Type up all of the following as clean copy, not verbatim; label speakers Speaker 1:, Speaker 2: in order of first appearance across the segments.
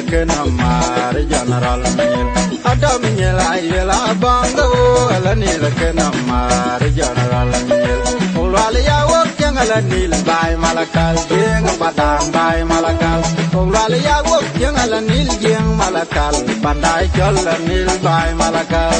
Speaker 1: ke namar general minyel ada minyel ayela banga ala nil ke namar general minyel ulwali ya wok yang ala nil bay malakal jeng padang bay malakal ulwali ya wok yang ala nil jeng malakal pandai jol nil bay malakal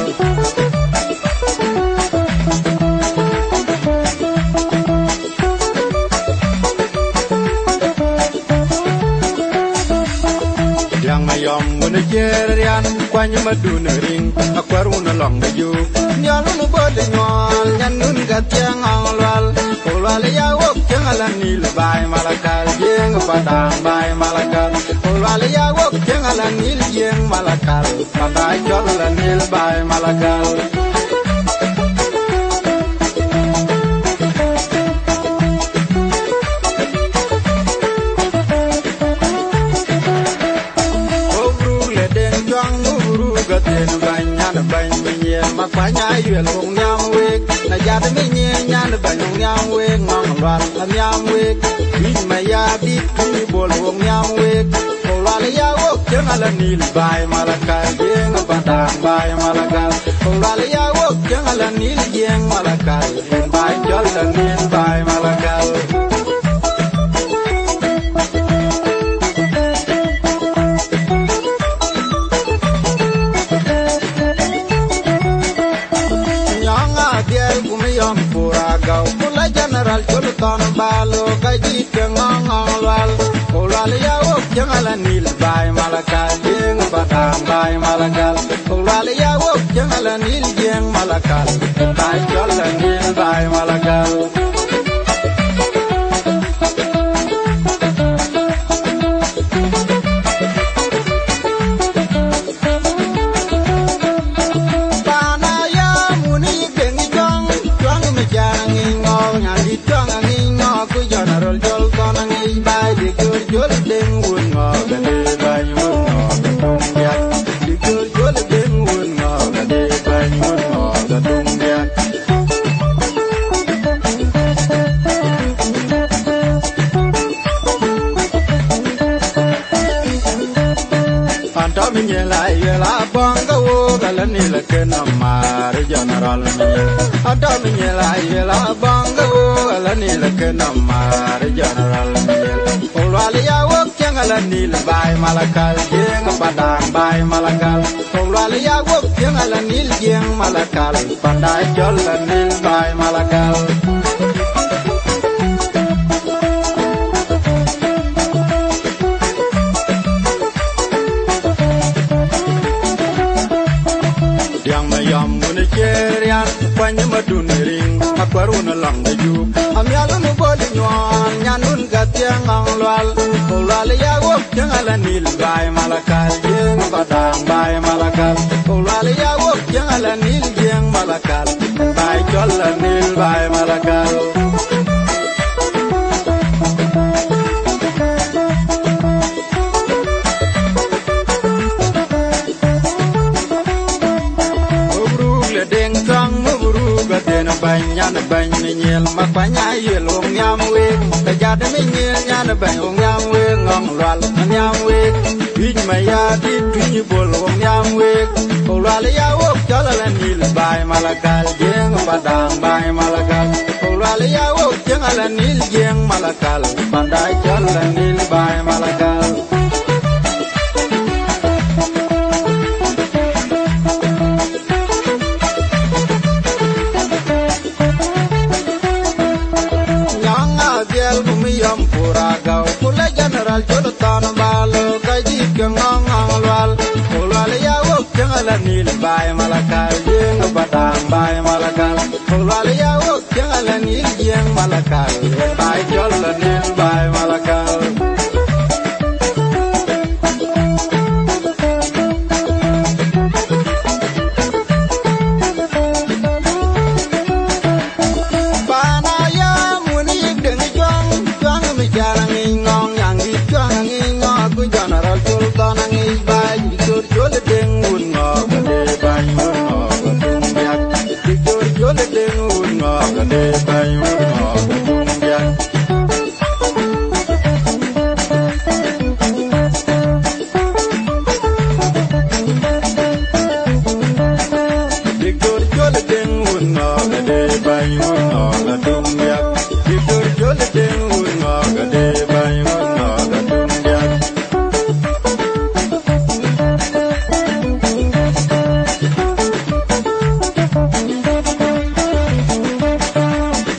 Speaker 1: yang mayom menjerian kwanya maduna ring akwaruna long dayu nyalun bode nyol nyanun gatyang awal ulwal ya wok yang ala nil bay malakal jeng padang bay malakal ulwal ya wok yang ala nil jeng malakal pandai jol nil bay malakal gaten banyan ban minye makanya yel wong nyam wek na jad minye nyan ban wong nyam wek ngong lwal nyam wek bi maya bi ku bol wong nyam wek lwal ya wok jangala nil bay malakal jeng padang bay malakal lwal ya wok jangala nil jeng malakal bay jol nil bay malakal puragau pula general jolutan balo kaji tengong lwal ulwal ya wok jangala nil bay malakal jeng padang bay malakal ulwal ya wok jangala nil jeng malakal bay jol nil bay malakal jol deng wun ngo gade bay wun ngo tung ya dikur jol deng wun ngo gade bay wun ngo tung ya anta minyela yela banga wo galani la kenamar general minyel anta minyela yela banga wo galani la kenamar general minyel ulwal ya wok yang ala nil bay malakal jeng padang bay malakal ulwal ya wok yang ala nil jeng malakal pandai jol nil bay malakal yang mayam menjerian kwanya maduna ring akwaruna long dayu amyalun bol nyol nyanun gatyang lwal ulwal ya wok yang ala nil bay malakal jeng padang bay malakal ulwal ya wok yang ala nil jeng malakal bay jol nil bay malakal banyan ban minyel makanya yel wong nyam wek tajad minyel nyan ban wong nyam wek ngong lwal nyam wek bi maya di tu bol wong nyam wek ulwal ya wok jala nil bay malakal jeng padang bay malakal ulwal ya wok jeng ala nil jeng malakal pandai jala nil bay malakal puragau pula general jolutan balo kaji kengong lwal ulwal ya wok jangala nil bay malakal jeng padang bay malakal ulwal ya wok jangala nil jeng malakal bay jol nil bay malakal jol deng wun ngo gade bay wun ngo tung ya jol deng wun ngo gade bay wun ngo tung ya ding un no ga de bai un no ga tum yak Victor jol ding un no ga de bai un no ga tum yak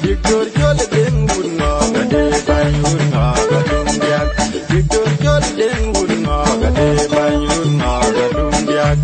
Speaker 1: Victor jol ding un no ga de bai un no ga tum yak Victor jol ding un no ga de bai un no ga tum yak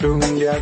Speaker 1: Dung yak